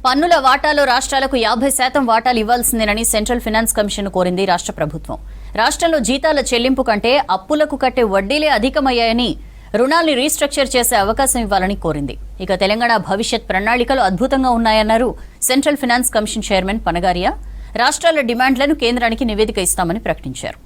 పన్నుల వాటాలో రాష్ట్రాలకు 50% వాటాలు ఇవ్వాల్సిందేనని సెంట్రల్ ఫైనాన్స్ కమిషన్ కోరింది రాష్ట్ర ప్రభుత్వం. రాష్ట్రంలో జీతాల చెల్లింపు కంటే అప్పులకు కట్టే వడ్డీలే అధికమయ్యాయని, రుణాల్ని రీస్ట్రక్చర్ చేసే అవకాశం ఇవ్వాలని కోరింది. ఇక తెలంగాణ భవిష్యత్ ప్రణాళికలు అద్భుతంగా ఉన్నాయన్నారు central finance commission chairman Panagariya. రాష్ట్రాల డిమాండ్లను కేంద్రానికి నివేదిక ఇస్తామని ప్రకటించారు.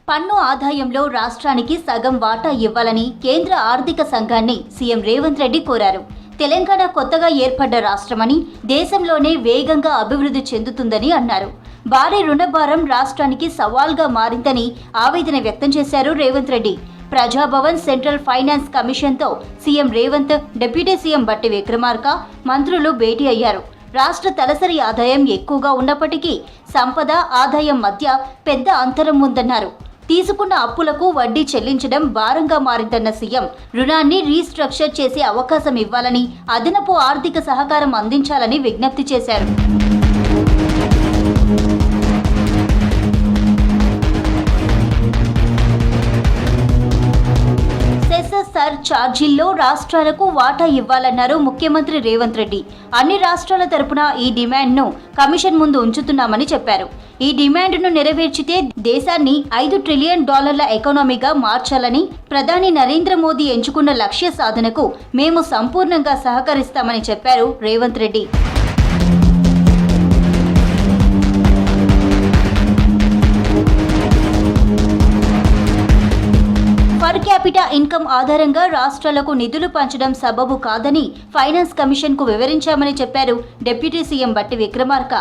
పన్ను ఆదాయంలో రాష్ట్రానికి సగం వాటా ఇవ్వాలని కేంద్ర ఆర్థిక సంఘాన్ని సీఎం రేవంత్ రెడ్డి కోరారు. తెలంగాణ కొత్తగా ఏర్పడ్డ రాష్ట్రమని, దేశంలోనే వేగంగా అభివృద్ధి చెందుతుందని అన్నారు. భారీ రుణభారం రాష్ట్రానికి సవాల్గా మారిందని ఆవేదన వ్యక్తం చేశారు రేవంత్ రెడ్డి. ప్రజాభవన్ సెంట్రల్ ఫైనాన్స్ కమిషన్తో CM Revanth, deputy CM Bhatti Vikramarka, మంత్రులు భేటీ అయ్యారు. రాష్ట్ర తలసరి ఆదాయం ఎక్కువగా ఉన్నప్పటికీ సంపద, ఆదాయం మధ్య పెద్ద అంతరం ఉందన్నారు. తీసుకున్న అప్పులకు వడ్డీ చెల్లించడం భారంగా మారిందన్న సీఎం, రుణాన్ని రీస్ట్రక్చర్ చేసే అవకాశం ఇవ్వాలని, అదనపు ఆర్థిక సహకారం అందించాలని విజ్ఞప్తి చేశారు. సెసెసర్ ఛార్జీల్లో రాష్ట్రాలకు వాటా ఇవ్వాలన్నారు ముఖ్యమంత్రి రేవంత్ రెడ్డి. అన్ని రాష్ట్రాల తరపున ఈ డిమాండ్ను కమిషన్ ముందు ఉంచుతున్నామని చెప్పారు. ఈ డిమాండ్ను నెరవేర్చితే దేశాన్ని $5 ట్రిలియన్ ఎకానమీగా మార్చాలని, ప్రధాని నరేంద్ర మోదీ ఎంచుకున్న లక్ష్య సాధనకు మేము సంపూర్ణంగా సహకరిస్తామని చెప్పారు Revanth Reddy. Per capita income ఆధారంగా రాష్ట్రాలకు నిధులు పంచడం సబబు కాదని ఫైనాన్స్ కమిషన్ కు వివరించామని చెప్పారు డిప్యూటీ సీఎం బట్టి విక్రమార్క.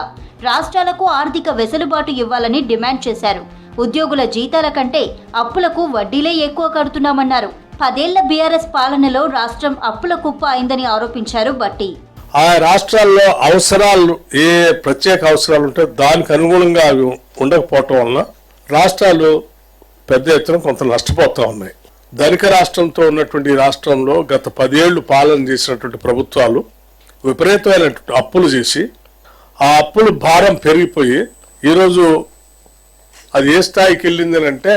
రాష్ట్రాలకు ఆర్థిక వెసులుబాటు ఇవ్వాలని డిమాండ్ చేశారు. ఉద్యోగుల జీతాల కంటే అప్పులకు వడ్డీలే ఎక్కువ కడుతున్నామన్నారు. 10 ఏళ్ల బీఆర్ఎస్ పాలనలో రాష్ట్రం అప్పుల కుప్ప అయిందని ఆరోపించారు బట్టి. ఆ రాష్ట్రాల్లో అవసరాలు, ఏ ప్రత్యేక అవసరాలు ఉంటే దానికి అనుగుణంగా అవి ఉండకపోవటం వలన రాష్ట్రాలు పెద్ద ఎత్తున కొంత నష్టపోతూ ఉన్నాయి. ధనిక రాష్ట్రంతో ఉన్నటువంటి రాష్ట్రంలో గత 10 ఏళ్లు పాలన చేసినటువంటి ప్రభుత్వాలు విపరీతమైనటువంటి అప్పులు చేసి, ఆ అప్పులు భారం పెరిగిపోయి ఈరోజు అది ఏ స్థాయికి వెళ్ళింది అంటే,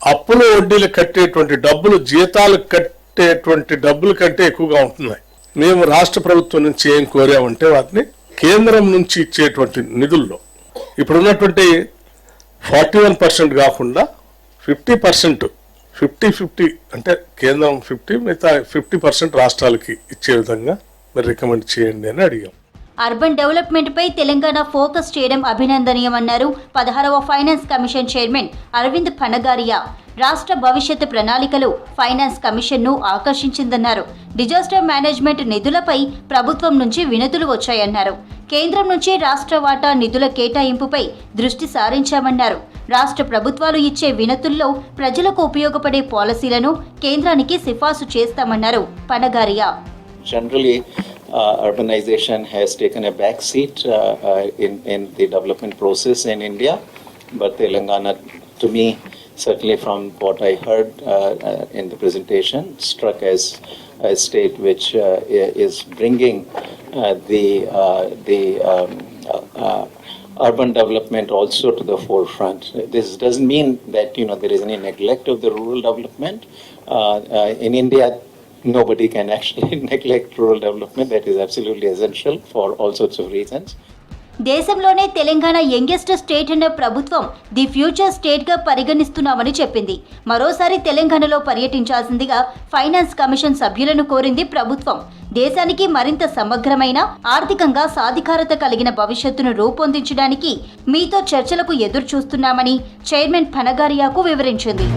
అప్పులు వడ్డీలు కట్టేటువంటి డబ్బులు జీతాలు కట్టేటువంటి డబ్బుల కంటే ఎక్కువగా ఉంటున్నాయి. మేము రాష్ట్ర ప్రభుత్వం నుంచి ఏం కోరామంటే, వాటిని కేంద్రం నుంచి ఇచ్చేటువంటి నిధుల్లో ఇప్పుడున్నటువంటి 41% కాకుండా 50%, 50-50 అంటే కేంద్రం 50, మిగతా 50% రాష్ట్రాలకి ఇచ్చే విధంగా మీరు రికమెండ్ చేయండి అని అడిగాం. అర్బన్ డెవలప్మెంట్ పై తెలంగాణ ఫోకస్ చేయడం అభినందనీయమన్నారు 16వ finance commission chairman Arvind Panagariya. రాష్ట్ర భవిష్యత్ ప్రణాళికలు ఫైనాన్స్ కమిషన్ను ఆకర్షించిందన్నారు. డిజాస్టర్ మేనేజ్మెంట్ నిధులపై ప్రభుత్వం నుంచి వినతులు వచ్చాయన్నారు. కేంద్రం నుంచి రాష్ట్ర వాటా నిధుల కేటాయింపుపై దృష్టి సారించామన్నారు. రాష్ట్ర ప్రభుత్వాలు ఇచ్చే వినతుల్లో ప్రజలకు ఉపయోగపడే పాలసీలను కేంద్రానికి సిఫార్సు చేస్తామన్నారు Panagariya. Generally, urbanization has taken a back seat in the development process in India, but Telangana, to me, certainly from what I heard in the presentation, struck as a state which is bringing the urban development also to the forefront. This doesn't mean that there is any neglect of the rural development in India. Nobody can actually neglect rural development. That is absolutely essential for all sorts of reasons. దేశంలోనే Telangana youngest state అన్న ప్రభుత్వం the future state గా పరిగణిస్తున్నామని చెప్పింది. మరోసారి తెలంగాణలో పర్యటించాల్సిందిగా finance commission సభ్యులను కోరింది ప్రభుత్వం. దేశానికి మరింత సమగ్రమైన, ఆర్థికంగా సాధికారత కలిగిన భవిష్యత్తును రూపొందించడానికి మీతో చర్చలకు ఎదురు చూస్తున్నామని చైర్మన్ పనగారియాకు వివరించింది.